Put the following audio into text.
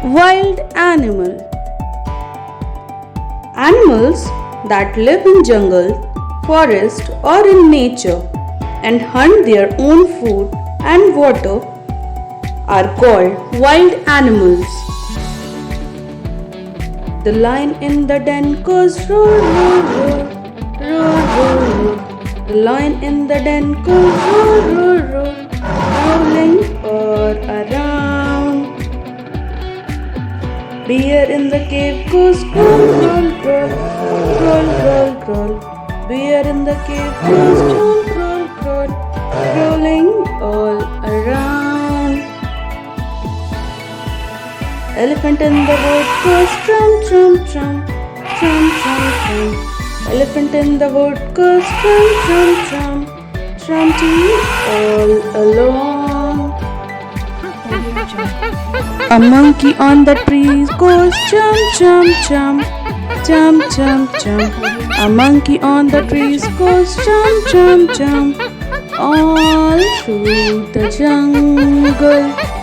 Wild animal. Animals that live in jungle, forest or in nature and hunt their own food and water are called wild animals. The lion in the den goes roar, roar, roar, roar, roar, roar. The lion in the den goes roar, roar, roar, rolling all around. Bear in the cave goes roll, roll, roll, roll, roll, roll. Bear in the cave goes roll, roll, roll, rolling all around. Elephant in the wood goes trum, trum, trum, trum, trum, trum. Elephant in the wood goes trum, trum, trum, trumting all along. A monkey on the tree goes jump, jump, jump, jump, jump, jump. A monkey on the trees goes jump, jump, jump, all through the jungle.